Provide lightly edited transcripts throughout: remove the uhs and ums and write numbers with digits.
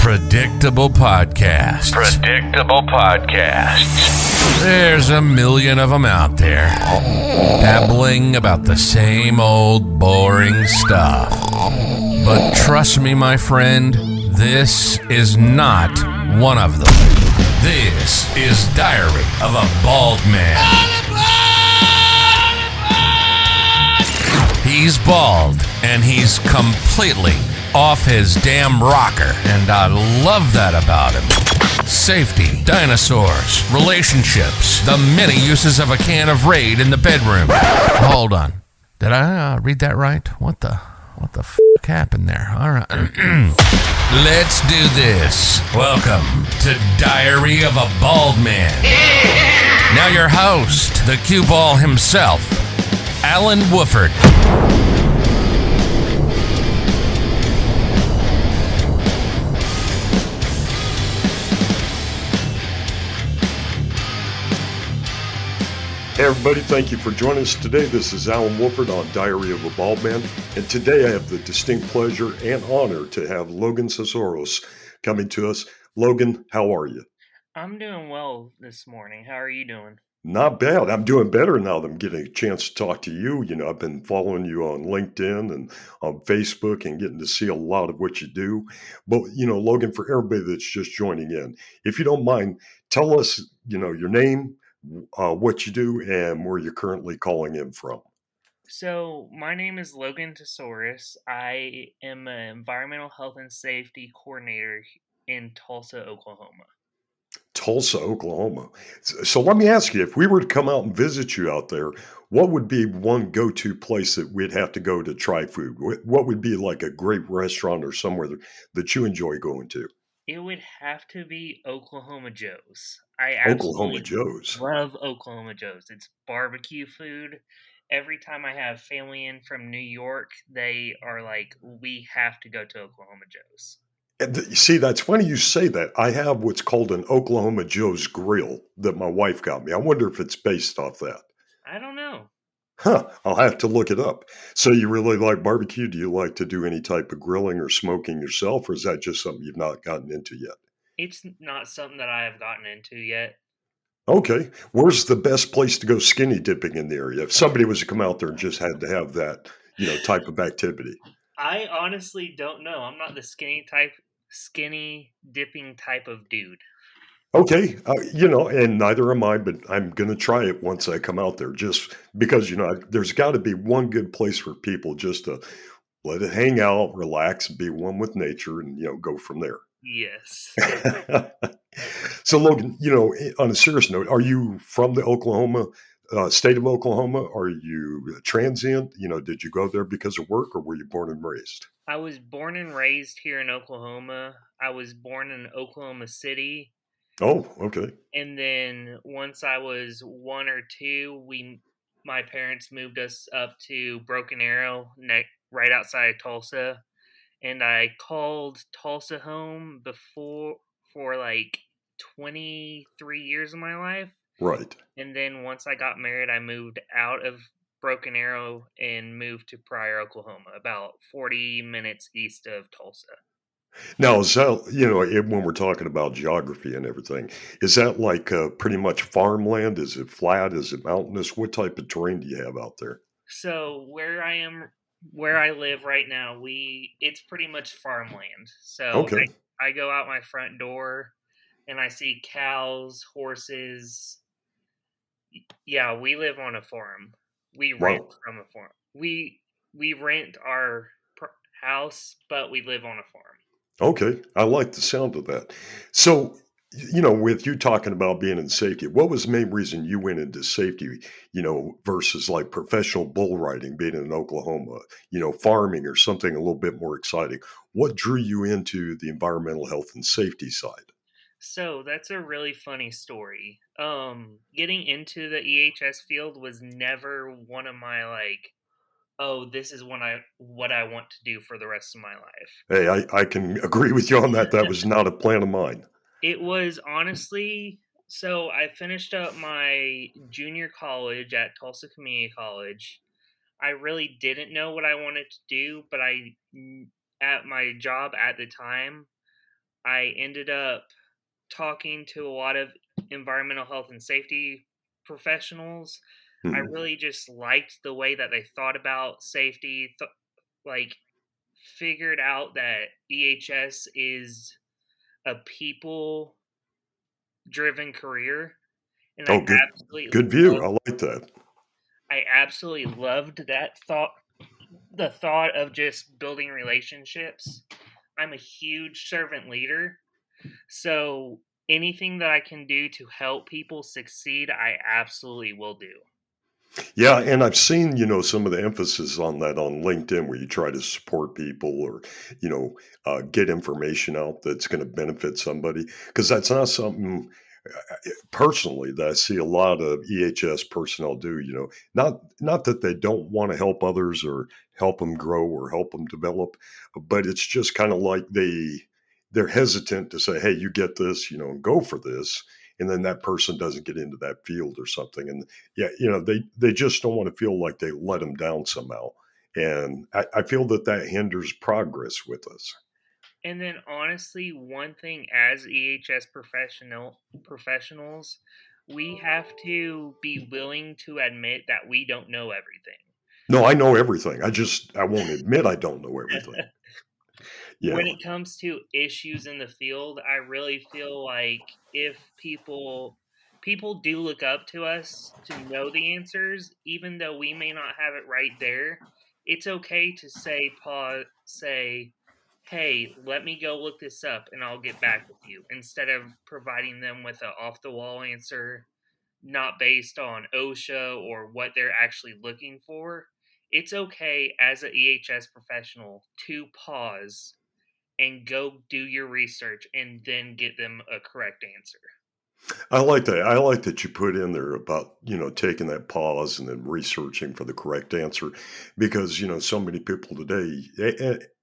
Predictable podcasts. Predictable podcasts. There's a million of them out there, babbling about the same old boring stuff. But trust me, my friend, this is not one of them. This is Diary of a Bald Man. He's bald, and he's completely off his damn rocker, and I love that about him. Safety, dinosaurs, relationships, the many uses of a can of Raid in the bedroom. Hold on. Did I read that right? What the f*** happened there? All right. Let's do this. Welcome to Diary of a Bald Man. Now your host, the cue ball himself, Alan Wooford. Hey everybody, thank you for joining us today. This is Alan Wooford on Diary of a Bald Man, and today I have the distinct pleasure and honor to have Logan Tsotsoros coming to us. Logan, how are you? I'm doing well this morning. How are you doing? Not bad. I'm doing better now that I'm getting a chance to talk to you. You know, I've been following you on LinkedIn and on Facebook and getting to see a lot of what you do. But, you know, Logan, for everybody that's just joining in, if you don't mind, tell us, you know, your name, what you do, and where you're currently calling in from. So, my name is Logan Tsotsoros. I am an environmental health and safety coordinator in Tulsa, Oklahoma. Tulsa, Oklahoma. So let me ask you, if we were to come out and visit you out there, what would be one go-to place that we'd have to go to try food? What would be like a great restaurant or somewhere that you enjoy going to? It would have to be Oklahoma Joe's. I Oklahoma absolutely Joe's. love Oklahoma Joe's. It's barbecue food. Every time I have family in from New York, they are like, we have to go to Oklahoma Joe's. And see, that's funny you say that. I have what's called an Oklahoma Joe's grill that my wife got me. I wonder if it's based off that. I don't know. Huh, I'll have to look it up. So you really like barbecue? Do you like to do any type of grilling or smoking yourself, or is that just something you've not gotten into yet? It's not something that I have gotten into yet. Okay. Where's the best place to go skinny dipping in the area? If somebody was to come out there and just had to have that, you know, type of activity. I honestly don't know. I'm not the skinny dipping type of dude. Okay. You know, and neither am I, but I'm going to try it once I come out there just because, you know, there's got to be one good place for people just to let it hang out, relax, be one with nature, and, you know, go from there. Yes. So, Logan, you know, on a serious note, are you from the state of Oklahoma? Are you transient? You know, did you go there because of work or were you born and raised? I was born and raised here in Oklahoma. I was born in Oklahoma City. Oh, okay. And then once I was 1 or 2, my parents moved us up to Broken Arrow, right outside of Tulsa. And I called Tulsa home for like 23 years of my life. Right. And then once I got married, I moved out of Broken Arrow and moved to Pryor, Oklahoma, about 40 minutes east of Tulsa. Now, is that, you know, when we're talking about geography and everything, is that like pretty much farmland? Is it flat? Is it mountainous? What type of terrain do you have out there? So where I live right now, it's pretty much farmland. So Okay. I go out my front door and I see cows, horses. Yeah, we live on a farm. We rent Wow. from a farm. We rent our house, but we live on a farm. Okay. I like the sound of that. So, you know, with you talking about being in safety, what was the main reason you went into safety, you know, versus like professional bull riding, being in Oklahoma, you know, farming or something a little bit more exciting? What drew you into the environmental health and safety side? So that's a really funny story. Getting into the EHS field was never one of my like, oh, this is what I want to do for the rest of my life. Hey, I can agree with you on that. That was not a plan of mine. It was honestly, so I finished up my junior college at Tulsa Community College. I really didn't know what I wanted to do, but at my job at the time, I ended up talking to a lot of environmental health and safety professionals. I Mhm. really just liked the way that they thought about safety, like figured out that EHS is a people driven career, and Oh, good view. I like that. I absolutely loved that thought, the thought of just building relationships. I'm a huge servant leader, so anything that I can do to help people succeed, I absolutely will do. Yeah, and I've seen, some of the emphasis on that on LinkedIn where you try to support people or, get information out that's going to benefit somebody. Because that's not something personally that I see a lot of EHS personnel do. Not that they don't want to help others or help them grow or help them develop, but it's just kind of like they're hesitant to say, "Hey, you get this, and go for this." And then that person doesn't get into that field or something. And yeah, they just don't want to feel like they let them down somehow. And I feel that that hinders progress with us. And then honestly, one thing as EHS professionals, we have to be willing to admit that we don't know everything. No, I know everything. I won't admit I don't know everything. When Yeah. it comes to issues in the field, I really feel like if people do look up to us to know the answers, even though we may not have it right there, it's okay to say, "Hey, let me go look this up and I'll get back with you," instead of providing them with an off the wall answer not based on OSHA or what they're actually looking for. It's okay as an EHS professional to pause and go do your research and then get them a correct answer. I like that. I like that you put in there about, taking that pause and then researching for the correct answer because, so many people today,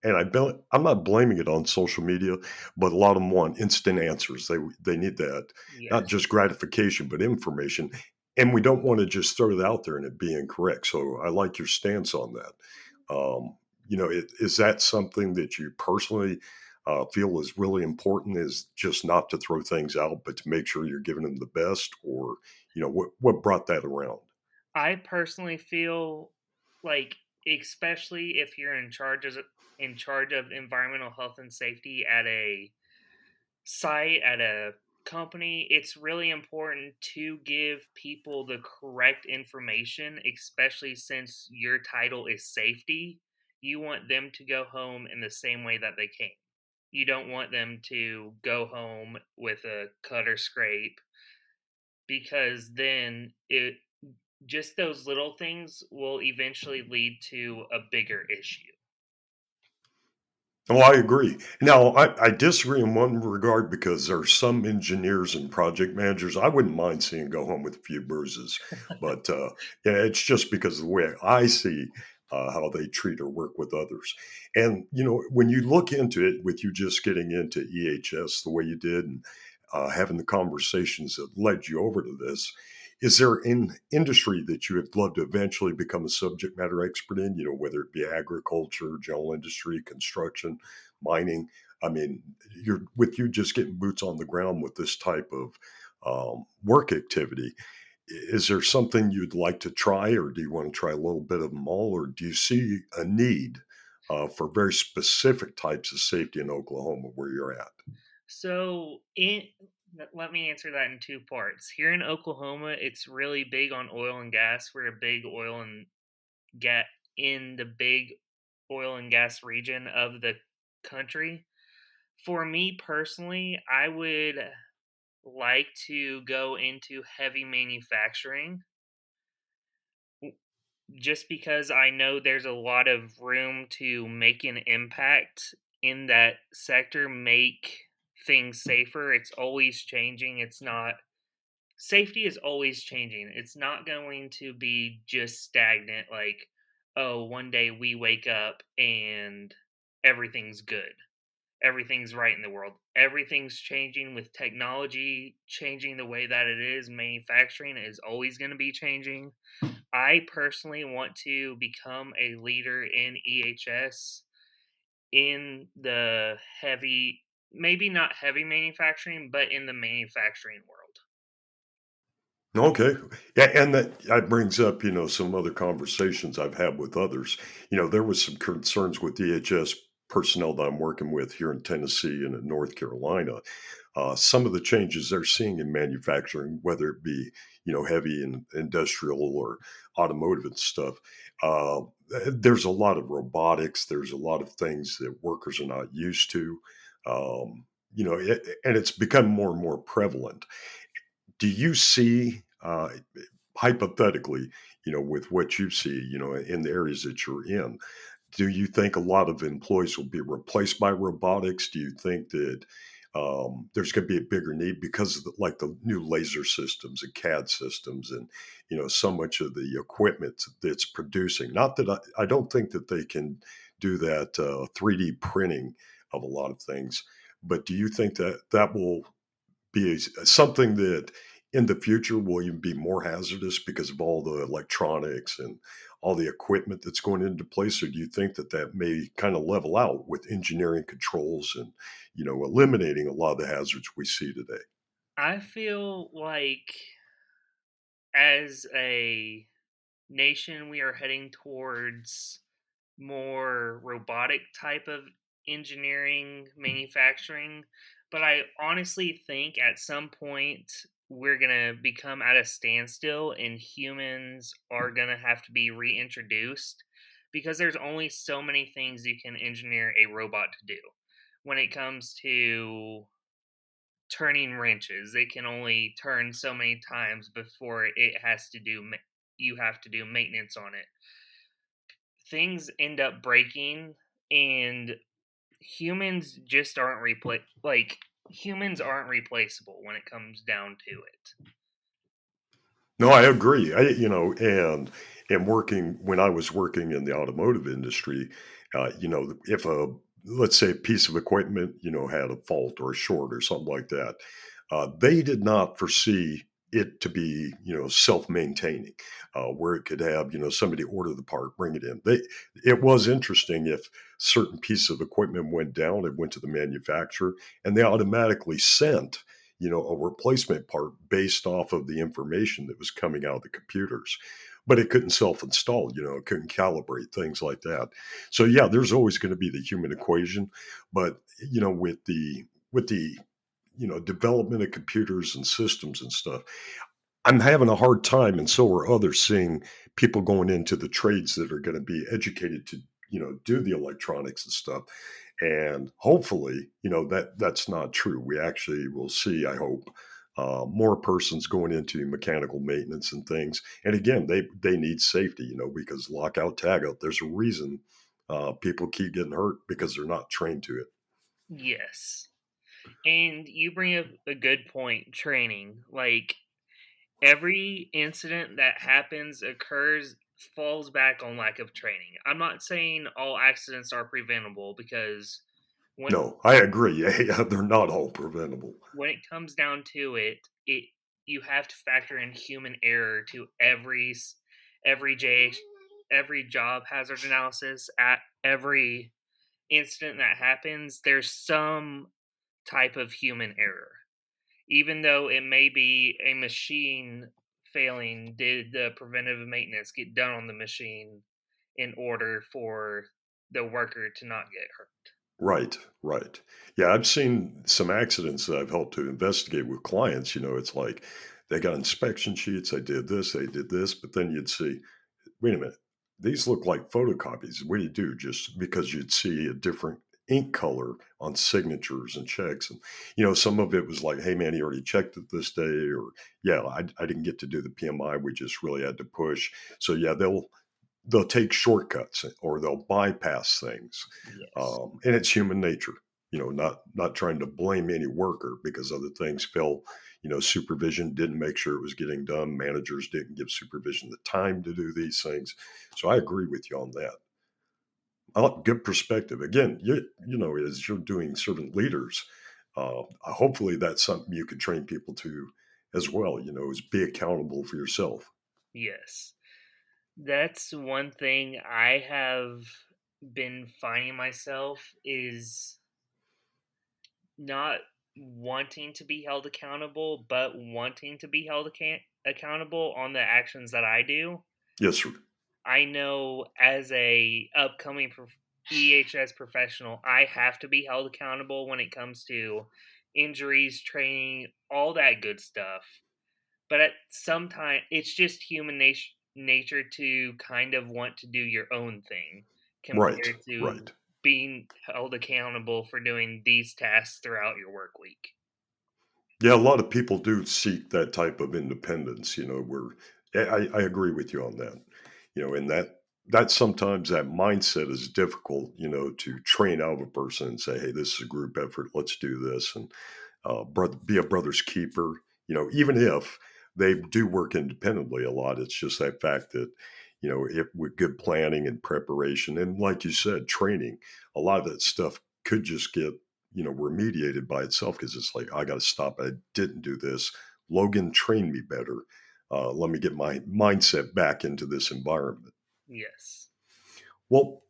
and I'm not blaming it on social media, but a lot of them want instant answers. They need that, not Yes. just gratification, but information. And we don't want to just throw it out there and it be incorrect. So I like your stance on that. Is that something that you personally feel is really important is just not to throw things out, but to make sure you're giving them the best, or what brought that around? I personally feel like, especially if you're in charge of environmental health and safety at a site, at a company, it's really important to give people the correct information, especially since your title is safety. You want them to go home in the same way that they came. You don't want them to go home with a cut or scrape, because then it just those little things will eventually lead to a bigger issue. Oh, I agree. Now, I disagree in one regard because there are some engineers and project managers I wouldn't mind seeing go home with a few bruises, but yeah, it's just because of the way I see how they treat or work with others. And when you look into it, with you just getting into EHS the way you did and having the conversations that led you over to this, is there an industry that you would love to eventually become a subject matter expert in? Whether it be agriculture, general industry, construction, mining. I mean, you just getting boots on the ground with this type of work activity. Is there something you'd like to try, or do you want to try a little bit of them all, or do you see a need for very specific types of safety in Oklahoma where you're at? So, let me answer that in two parts. Here in Oklahoma, it's really big on oil and gas. We're a big oil and gas in the big oil and gas region of the country. For me personally, I would like to go into heavy manufacturing, just because I know there's a lot of room to make an impact in that sector, make things safer. It's always changing. It's not Safety is always changing. It's not going to be just stagnant like, oh, one day we wake up and everything's good. Everything's right in the world. Everything's changing with technology changing the way that it is. Manufacturing is always going to be changing. I personally want to become a leader in EHS in the heavy maybe not heavy manufacturing, but in the manufacturing world. Okay. Yeah, and that brings up, some other conversations I've had with others. There was some concerns with DHS personnel that I'm working with here in Tennessee and in North Carolina. Some of the changes they're seeing in manufacturing, whether it be, heavy and industrial or automotive and stuff, uh, there's a lot of robotics. There's a lot of things that workers are not used to. And it's become more and more prevalent. Do you see, hypothetically, with what you see, in the areas that you're in, do you think a lot of employees will be replaced by robotics? Do you think that there's going to be a bigger need because of like the new laser systems and CAD systems and so much of the equipment that's producing? Not that I don't think that they can do that 3D printing of a lot of things, but do you think that that will be something that in the future will even be more hazardous because of all the electronics and all the equipment that's going into place? Or do you think that that may kind of level out with engineering controls and, eliminating a lot of the hazards we see today? I feel like as a nation, we are heading towards more robotic type of engineering manufacturing, but I honestly think at some point we're going to become at a standstill and humans are going to have to be reintroduced because there's only so many things you can engineer a robot to do. When it comes to turning wrenches, they can only turn so many times before it has to you have to do maintenance on it. Things end up breaking, and humans just aren't humans aren't replaceable when it comes down to it. No, I agree. And working when I was working in the automotive industry, if let's say a piece of equipment, had a fault or a short or something like that, they did not foresee it to be, self-maintaining, where it could have, somebody order the part, bring it in. It was interesting if certain piece of equipment went down, it went to the manufacturer, and they automatically sent a replacement part based off of the information that was coming out of the computers. But it couldn't self-install, it couldn't calibrate things like that. So yeah, there's always going to be the human equation, but with the development of computers and systems and stuff, I'm having a hard time, and so are others, seeing people going into the trades that are going to be educated to, do the electronics and stuff. And hopefully, that's not true. We actually will see, I hope, more persons going into mechanical maintenance and things. And again, they need safety, because lockout, tagout. There's a reason people keep getting hurt because they're not trained to it. Yes. And you bring up a good point, training. Like every incident that happens occurs falls back on lack of training. I'm not saying all accidents are preventable because when No, I agree. Yeah, they're not all preventable. when it comes down to it you have to factor in human error to every J every job hazard analysis. At every incident that happens, there's some type of human error. Even though it may be a machine failing, did the preventative maintenance get done on the machine in order for the worker to not get hurt? Right, right. Yeah, I've seen some accidents that I've helped to investigate with clients. It's like they got inspection sheets, they did this, but then you'd see, wait a minute, these look like photocopies. What do you do? Just because you'd see a different ink color on signatures and checks. And, some of it was like, hey, man, he already checked it this day. Or, yeah, I didn't get to do the PMI. We just really had to push. So, yeah, they'll take shortcuts or they'll bypass things, Yes. and it's human nature. Not trying to blame any worker because other things fell. Supervision didn't make sure it was getting done. Managers didn't give supervision the time to do these things. So I agree with you on that. Good perspective. Again, as you're doing servant leaders, hopefully that's something you can train people to as well. Is be accountable for yourself. Yes. That's one thing I have been finding myself is not wanting to be held accountable, but wanting to be held accountable on the actions that I do. Yes, sir. I know as a upcoming EHS professional, I have to be held accountable when it comes to injuries, training, all that good stuff. But at some time, it's just human nature to kind of want to do your own thing Right, compared to right. being held accountable for doing these tasks throughout your work week. Yeah, a lot of people do seek that type of independence, where I agree with you on that. And that sometimes that mindset is difficult, to train out of a person and say, hey, this is a group effort, let's do this. And be a brother's keeper. Even if they do work independently a lot, it's just that fact that if with good planning and preparation, and like you said, training, a lot of that stuff could just get remediated by itself because it's like I got to stop. I didn't do this. Logan trained me better. Let me get my mindset back into this environment. Yes. Well,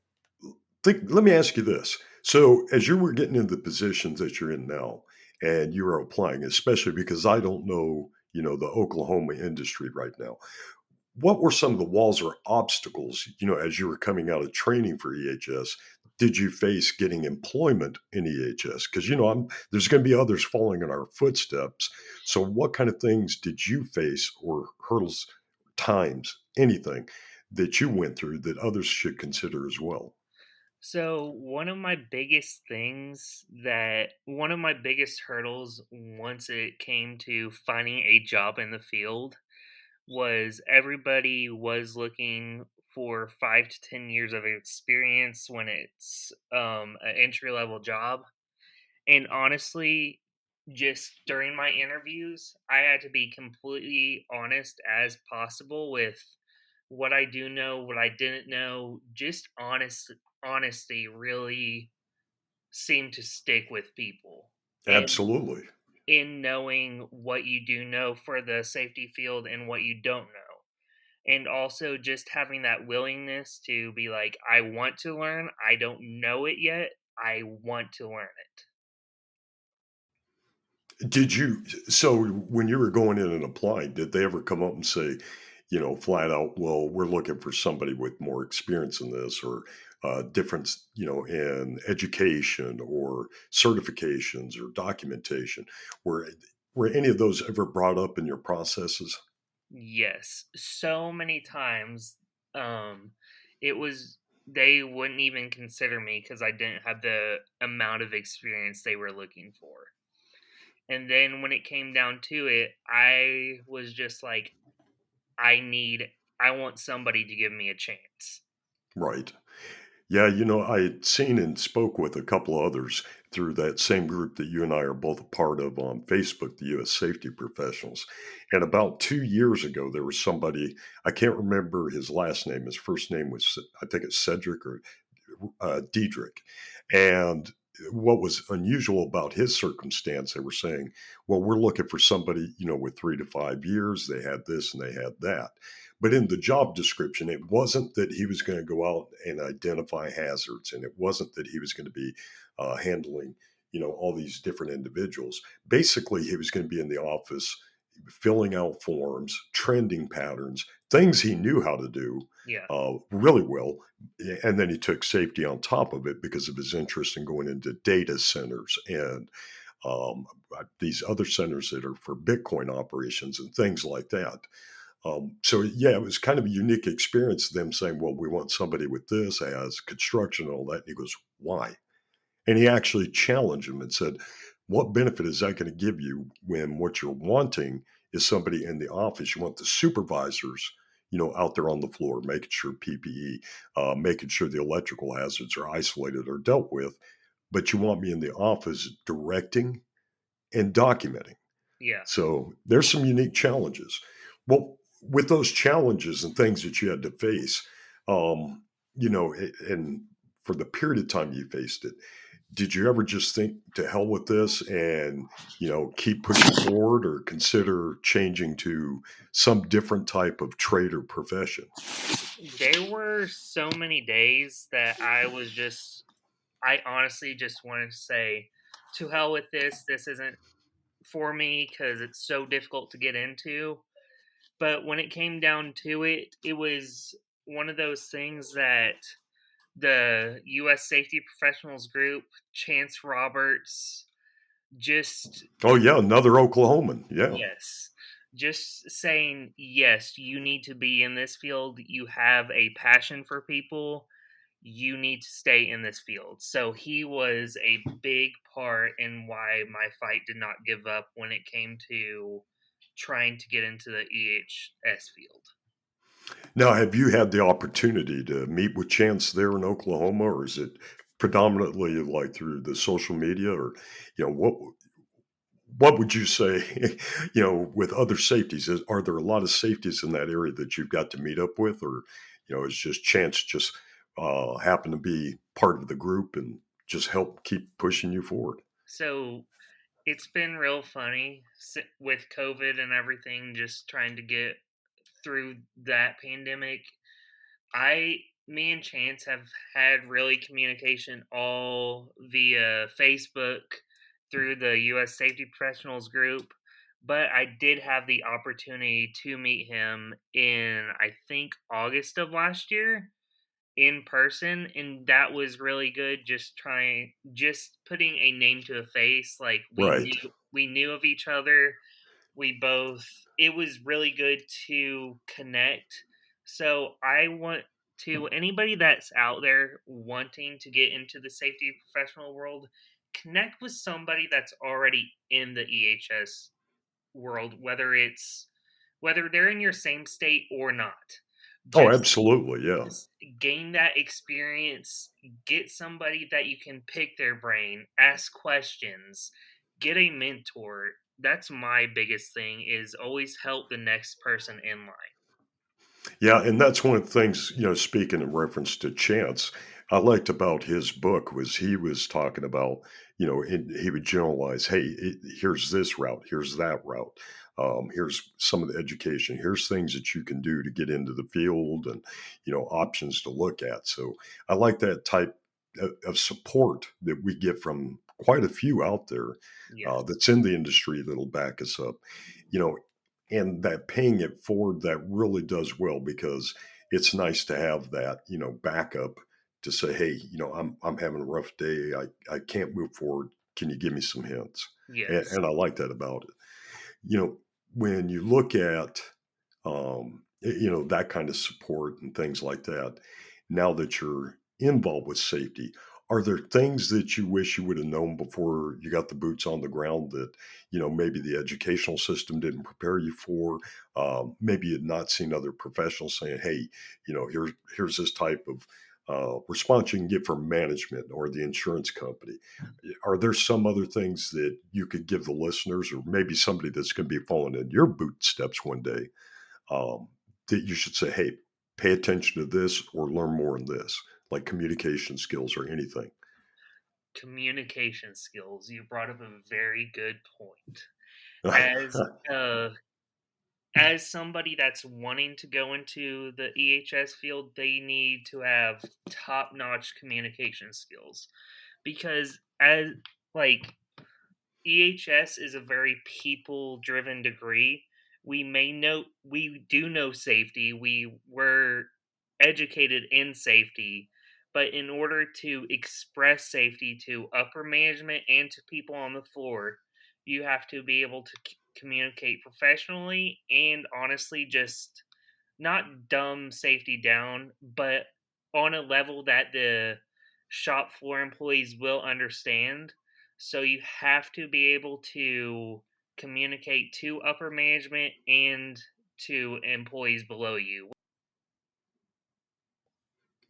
let me ask you this. So, as you were getting into the positions that you're in now, and you were applying, especially because I don't know, the Oklahoma industry right now. What were some of the walls or obstacles, as you were coming out of training for EHS? Did you face getting employment in EHS? Because there's going to be others following in our footsteps. So, what kind of things did you face, or hurdles, times, anything that you went through that others should consider as well? So, one of my biggest hurdles once it came to finding a job in the field was everybody was looking for 5 to 10 years of experience when it's an entry level job. And honestly, just during my interviews, I had to be completely honest as possible with what I do know, what I didn't know. Just honesty really seemed to stick with people. And Absolutely. in knowing what you do know for the safety field and what you don't know. And also just having that willingness to be like, I want to learn. I don't know it yet. I want to learn it. Did you so when you were going in and applying, did they ever come up and say, flat out, well, we're looking for somebody with more experience in this or difference, in education or certifications or documentation? Were were any of those ever brought up in your processes? Yes, so many times. Um, it was they wouldn't even consider me because I didn't have the amount of experience they were looking for. And then when it came down to it, I was just like, I want somebody to give me a chance. Right. Yeah, I had seen and spoke with a couple of others through that same group that you and I are both a part of on Facebook, the U.S. Safety Professionals. And about 2 years ago, there was somebody, I can't remember his last name. His first name was, I think it's Cedric or Diedrich. And what was unusual about his circumstance, they were saying, well, we're looking for somebody, with 3 to 5 years. They had this and they had that. But in the job description, it wasn't that he was going to go out and identify hazards, and it wasn't that he was going to be handling, all these different individuals. Basically, he was going to be in the office filling out forms, trending patterns, things he knew how to do Yeah, really well. And then he took safety on top of it because of his interest in going into data centers and these other centers that are for Bitcoin operations and things like that. So yeah, it was kind of a unique experience. Them saying, "Well, we want somebody with this as construction and all that." And he goes, "Why?" And he actually challenged him and said, "What benefit is that going to give you when what you're wanting is somebody in the office? You want the supervisors, out there on the floor, making sure PPE, making sure the electrical hazards are isolated or dealt with, but you want me in the office directing and documenting." yeah. So there's some unique challenges. Well, with those challenges and things that you had to face, and for the period of time you faced it, did you ever just think to hell with this and, keep pushing forward or consider changing to some different type of trade or profession? There were so many days that I honestly just wanted to say, to hell with this. This isn't for me because it's so difficult to get into. But when it came down to it, it was one of those things that the U.S. Safety Professionals Group, Chance Roberts, just, Oh yeah, another Oklahoman. Yeah. yes, just saying, yes, you need to be in this field. You have a passion for people. You need to stay in this field. So he was a big part in why my fight did not give up when it came to trying to get into the EHS field. Now, have you had the opportunity to meet with Chance there in Oklahoma, or is it predominantly like through the social media, or what would you say, with other safeties? Are there a lot of safeties in that area that you've got to meet up with, or is just Chance just happen to be part of the group and just help keep pushing you forward? So it's been real funny with COVID and everything, just trying to get through that pandemic. Me and Chance have had really communication all via Facebook through the U.S. Safety Professionals Group, but I did have the opportunity to meet him in, I think, August of last year in person, and that was really good. Just putting a name to a face. Like Right. we knew of each other. We both, it was really good to connect. So I want to, anybody that's out there wanting to get into the safety professional world, connect with somebody that's already in the EHS world, whether they're in your same state or not. Oh, Just absolutely. Yeah. just gain that experience, get somebody that you can pick their brain, ask questions, get a mentor. That's my biggest thing, is always help the next person in line. Yeah, and that's one of the things, speaking in reference to Chance, I liked about his book was he was talking about, he would generalize, hey, here's this route, here's that route, here's some of the education, here's things that you can do to get into the field and, options to look at. So I like that type of support that we get from quite a few out there Yes. that's in the industry that'll back us up. You know, and that paying it forward, that really does well, because it's nice to have that backup to say, hey, I'm having a rough day, I can't move forward, can you give me some hints? Yes. And I like that about it. When you look at that kind of support and things like that, now that you're involved with safety, are there things that you wish you would have known before you got the boots on the ground that maybe the educational system didn't prepare you for? Maybe you'd not seen other professionals saying, hey, here's this type of response you can get from management or the insurance company. Are there some other things that you could give the listeners, or maybe somebody that's going to be following in your footsteps one day, um, that you should say, hey, pay attention to this or learn more in this, like communication skills or anything? Communication skills. You brought up a very good point. As uh as somebody that's wanting to go into the EHS field, they need to have top-notch communication skills, because as like EHS is a very people driven degree. We do know safety. We were educated in safety, but in order to express safety to upper management and to people on the floor, you have to be able to communicate professionally and honestly, just not dumb safety down, but on a level that the shop floor employees will understand. So you have to be able to communicate to upper management and to employees below you.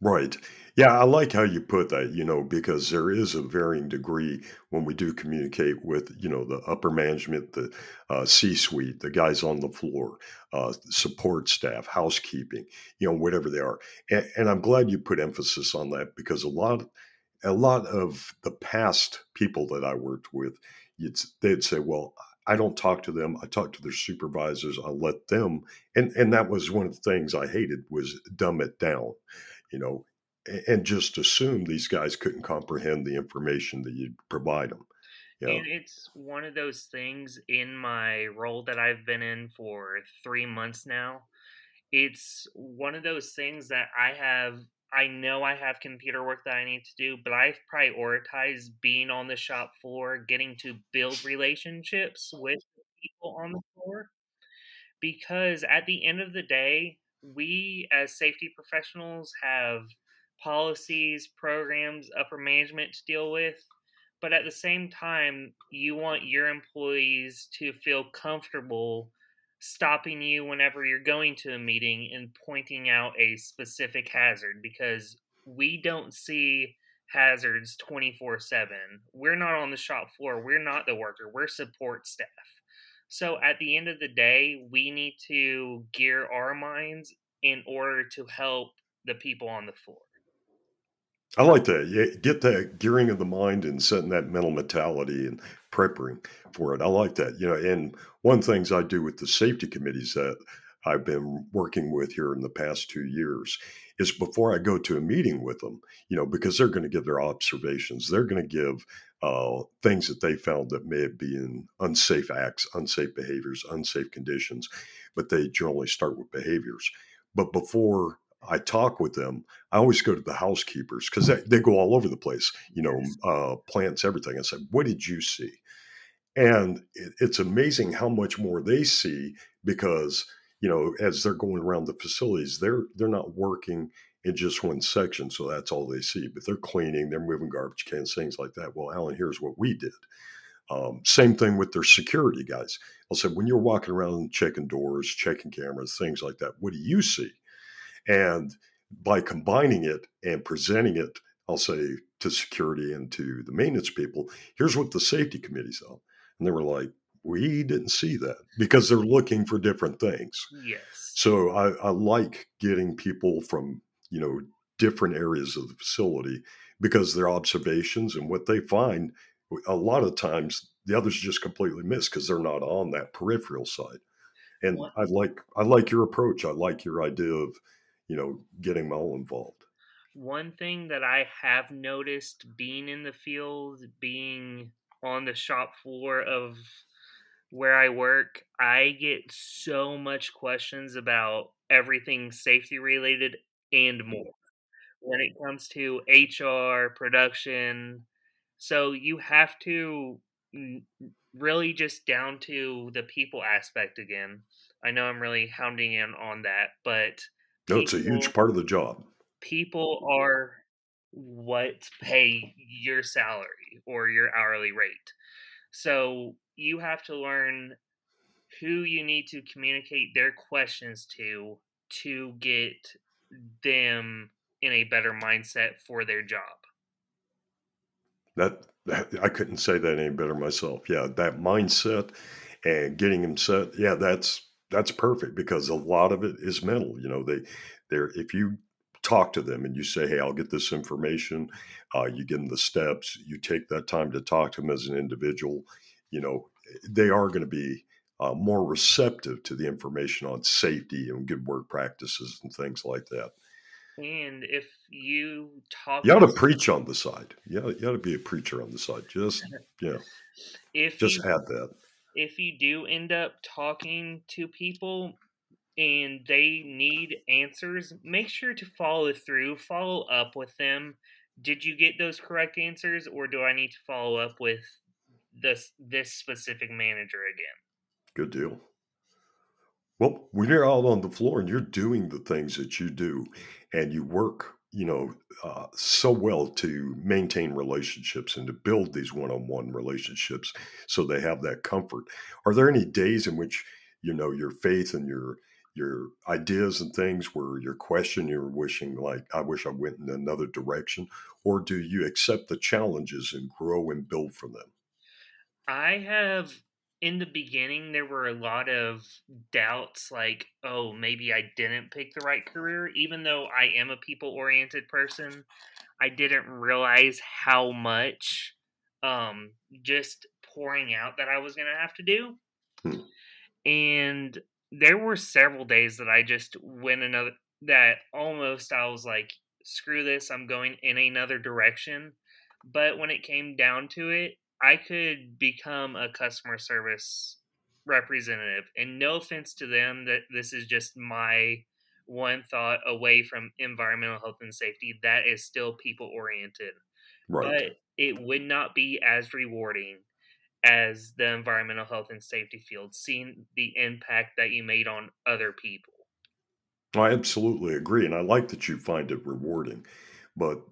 Right. Yeah, I like how you put that, because there is a varying degree when we do communicate with, the upper management, the C-suite, the guys on the floor, support staff, housekeeping, whatever they are. And I'm glad you put emphasis on that, because a lot of the past people that I worked with, they'd say, well, I don't talk to them. I talk to their supervisors. I let them. And that was one of the things I hated, was dumb it down, you know, and just assume these guys couldn't comprehend the information that you provide them. Yeah. And it's one of those things in my role that I've been in for 3 months now. It's one of those things that I know I have computer work that I need to do, but I've prioritized being on the shop floor, getting to build relationships with the people on the floor. Because at the end of the day, we as safety professionals have policies, programs, upper management to deal with. But at the same time, you want your employees to feel comfortable stopping you whenever you're going to a meeting and pointing out a specific hazard because we don't see hazards 24/7. We're not on the shop floor, we're not the worker, we're support staff. So at the end of the day, we need to gear our minds in order to help the people on the floor. I like that. Yeah, get that gearing of the mind and setting that mental mentality and preparing for it. I like that. And one of the things I do with the safety committees that I've been working with here in the past 2 years is before I go to a meeting with them, because they're going to give their observations, they're going to give things that they found that may be in unsafe acts, unsafe behaviors, unsafe conditions, but they generally start with behaviors. But before I talk with them, I always go to the housekeepers because they go all over the place, Yes. plants, everything. I said, what did you see? And it's amazing how much more they see because, as they're going around the facilities, they're not working in just one section. So that's all they see, but they're cleaning, they're moving garbage cans, things like that. Well, Alan, here's what we did. Same thing with their security guys. I'll say, when you're walking around checking doors, checking cameras, things like that, what do you see? And by combining it and presenting it, I'll say to security and to the maintenance people, here's what the safety committee saw. And they were like, we didn't see that because they're looking for different things. Yes. So I like getting people from, different areas of the facility because their observations and what they find, a lot of times the others just completely miss because they're not on that peripheral side. And One I like your approach. I like your idea of, getting them all involved. one thing that I have noticed being in the field, being on the shop floor of where I work, I get so much questions about everything safety related and more when it comes to HR, production. So you have to really just down to the people aspect again. I know I'm really hounding in on that, but No, it's a huge people part of the job. people are what pay your salary or your hourly rate. So you have to learn who you need to communicate their questions to get them in a better mindset for their job. That I couldn't say that any better myself. Yeah, that mindset and getting them set. Yeah, that's perfect because a lot of it is mental. They're if you talk to them and you say, "Hey, I'll get this information," you give them the steps. You take that time to talk to them as an individual. They are going to be more receptive to the information on safety and good work practices and things like that. And if you talk You ought to to preach on the side. Yeah, you ought to be a preacher on the side. Yeah, if just you add that. if you do end up talking to people and they need answers, make sure to follow through, follow up with them. Did you get those correct answers, or do I need to follow up with this specific manager again? Good deal. Well, when you're out on the floor and you're doing the things that you do and you work, so well to maintain relationships and to build these one-on-one relationships so they have that comfort. Are there any days in which, your faith and your ideas and things where you're questioning, you're wishing like, I wish I went in another direction? Or do you accept the challenges and grow and build from them? I have in the beginning there were a lot of doubts like, oh, maybe I didn't pick the right career even though I am a people-oriented person. I didn't realize how much just pouring out that I was going to have to do. Hmm. And there were several days that I just went another that almost I was like, screw this, I'm going in another direction. But when it came down to it, I could become a customer service representative. And no offense to them, that this is just my one thought away from environmental health and safety. That is still people oriented, Right. but it would not be as rewarding as the environmental health and safety field, seeing the impact that you made on other people. I absolutely agree, and I like that you find it rewarding. But,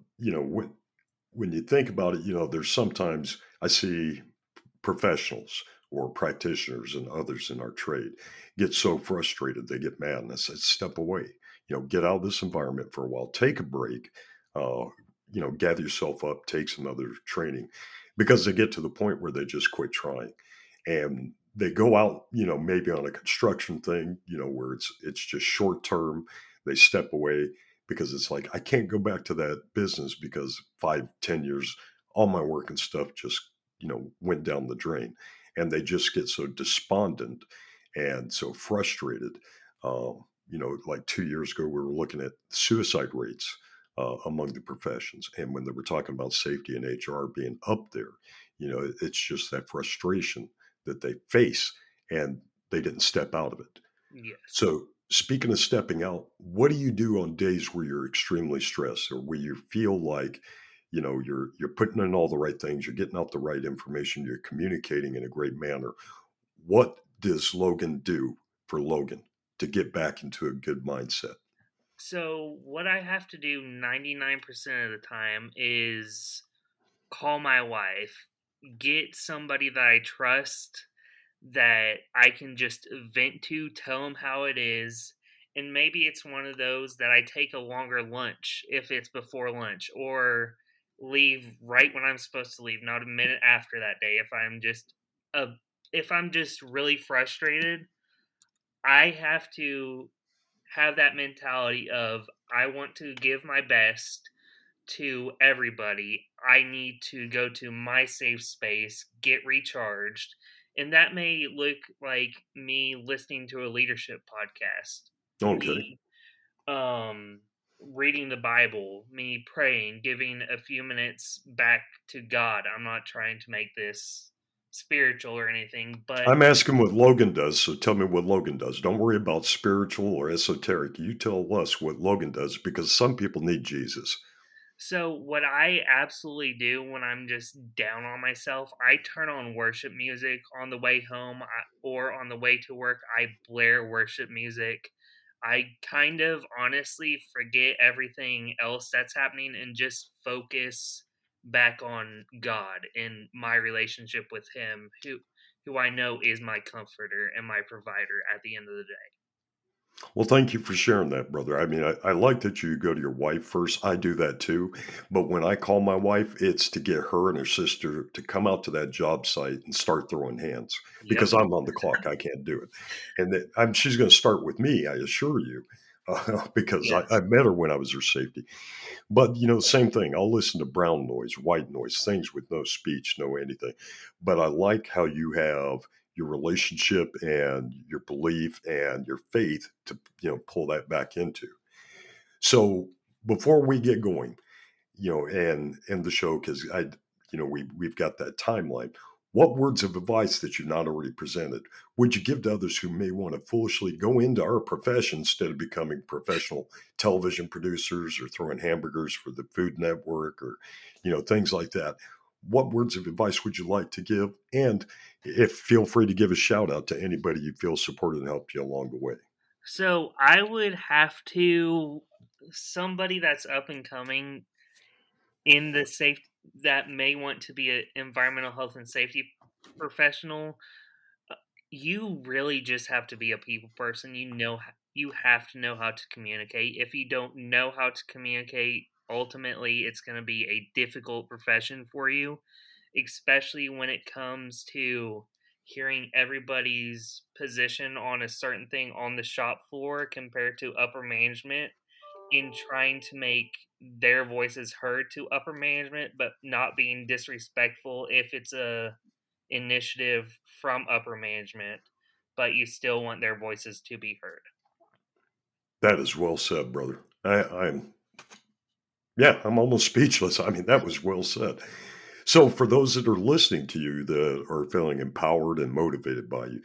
when you think about it, there's sometimes I see professionals or practitioners and others in our trade get so frustrated they get mad, and I said, step away, get out of this environment for a while, take a break, uh, gather yourself up, take some other training, because they get to the point where they just quit trying, and they go out, maybe on a construction thing, where it's just short term. They step away because it's like, I can't go back to that business because 5, 10 years, all my work and stuff just went down the drain, and they just get so despondent and so frustrated. Like 2 years ago, we were looking at suicide rates among the professions, and when they were talking about safety and HR being up there, it's just that frustration that they face, and they didn't step out of it. Yes. So, speaking of stepping out, what do you do on days where you're extremely stressed or where you feel like, you're putting in all the right things, you're getting out the right information, you're communicating in a great manner? What does Logan do for Logan to get back into a good mindset? So, what I have to do 99% of the time is call my wife, get somebody that I trust, that I can just vent to, tell them how it is. And maybe it's one of those that I take a longer lunch if it's before lunch, or leave right when I'm supposed to leave, not a minute after that day. Uh, if I'm just really frustrated, I have to have that mentality of I want to give my best to everybody. I need to go to my safe space, get recharged. And that may look like me listening to a leadership podcast, Okay. me reading the Bible, me praying, giving a few minutes back to God. I'm not trying to make this spiritual or anything, but I'm asking what Logan does, so tell me what Logan does. Don't worry about spiritual or esoteric. You tell us what Logan does because some people need Jesus. so what I absolutely do when I'm just down on myself, I turn on worship music on the way home, or on the way to work. I blare worship music. I kind of honestly forget everything else that's happening and just focus back on God and my relationship with Him, who I know is my comforter and my provider at the end of the day. Well, thank you for sharing that, brother. I mean, I like that you go to your wife first. I do that too. But when I call my wife, it's to get her and her sister to come out to that job site and start throwing hands Yep. because I'm on the clock. I can't do it. And she's going to start with me, I assure you, because I Yes. met her when I was her safety. But, same thing. I'll listen to brown noise, white noise, things with no speech, no anything. But I like how you have your relationship and your belief and your faith to, pull that back into. So before we get going, and end the show, because we've got that timeline. What words of advice that you've not already presented would you give to others who may want to foolishly go into our profession instead of becoming professional television producers or throwing hamburgers for the Food Network or, things like that? What words of advice would you like to give? And if feel free to give a shout out to anybody you feel supported and helped you along the way. So I would have to, somebody that's up and coming in the safe, that may want to be an environmental health and safety professional. uh, you really just have to be a people person. You have to know how to communicate. If you don't know how to communicate, ultimately it's going to be a difficult profession for you, especially when it comes to hearing everybody's position on a certain thing on the shop floor compared to upper management, in trying to make their voices heard to upper management, but not being disrespectful if it's a initiative from upper management, but you still want their voices to be heard. That is well said, brother. I'm almost speechless. I mean, that was well said. So for those that are listening to you that are feeling empowered and motivated by you,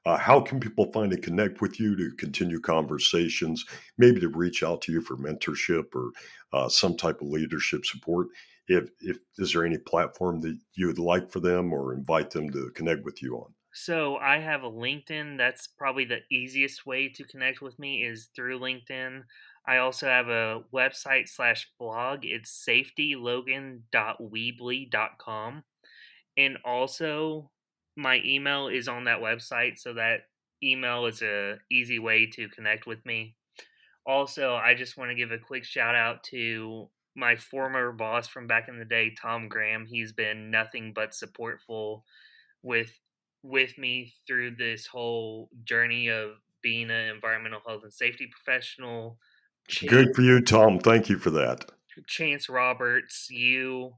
how can people find and connect with you to continue conversations, maybe to reach out to you for mentorship or some type of leadership support? If is there any platform that you would like for them or invite them to connect with you on? So I have a LinkedIn. That's probably the easiest way to connect with me is through LinkedIn. I also have a website slash blog. It's safetylogan.weebly.com. And also my email is on that website. So that email is a easy way to connect with me. Also, I just want to give a quick shout out to my former boss from back in the day, Tom Graham. He's been nothing but supportful with me through this whole journey of being an environmental health and safety professional. Good for you, Tom. Thank you for that. Chance Roberts, you,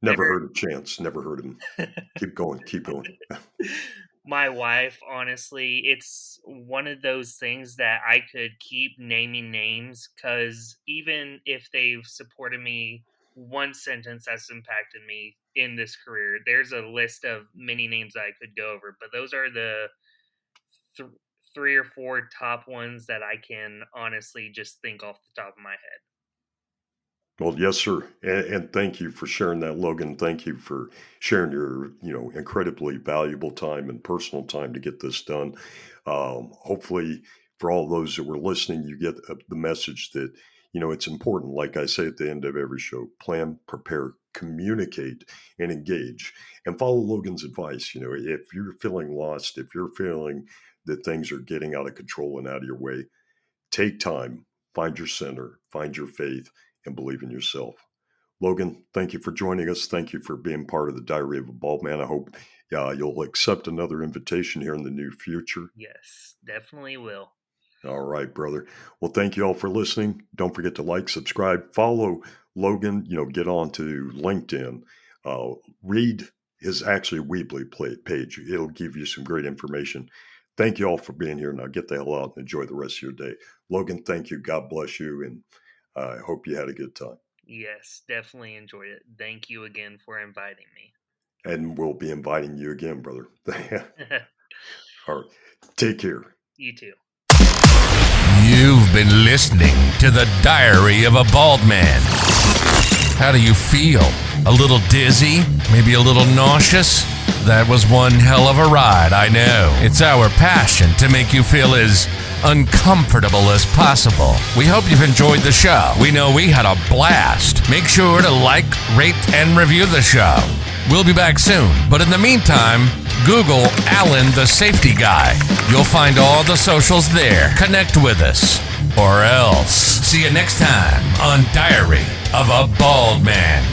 Never there, heard of Chance. Never heard of him. Keep going. Keep going. my wife. Honestly, it's one of those things that I could keep naming names because even if they've supported me, one sentence that's impacted me in this career, there's a list of many names I could go over, but those are the th- three or four top ones that I can honestly just think off the top of my head. Well, yes, sir. And thank you for sharing that, Logan. Thank you for sharing your, incredibly valuable time and personal time to get this done. Hopefully, for all those that were listening, you get the message that, it's important. Like I say at the end of every show, plan, prepare, communicate, and engage. And follow Logan's advice. If you're feeling lost, if you're feeling that things are getting out of control and out of your way, take time, find your center, find your faith, and believe in yourself. Logan, thank you for joining us. Thank you for being part of the Diary of a Bald Man. I hope you'll accept another invitation here in the near future. Yes, definitely will. All right, brother. Well, thank you all for listening. Don't forget to like, subscribe, follow Logan, get on to LinkedIn. Read his actually Weebly page. It'll give you some great information. Thank you all for being here. Now get the hell out and enjoy the rest of your day. Logan, thank you. God bless you. And I hope you had a good time. Yes, definitely enjoyed it. Thank you again for inviting me. And we'll be inviting you again, brother. All right. Take care. You too. You've been listening to the Diary of a Bald Man. How do you feel? A little dizzy? Maybe a little nauseous? That was one hell of a ride, I know. It's our passion to make you feel as uncomfortable as possible. We hope you've enjoyed the show. We know we had a blast. Make sure to like, rate, and review the show. We'll be back soon, but in the meantime, Google Alan the Safety Guy. You'll find all the socials there. Connect with us, or else. See you next time on Diary of a Bald Man.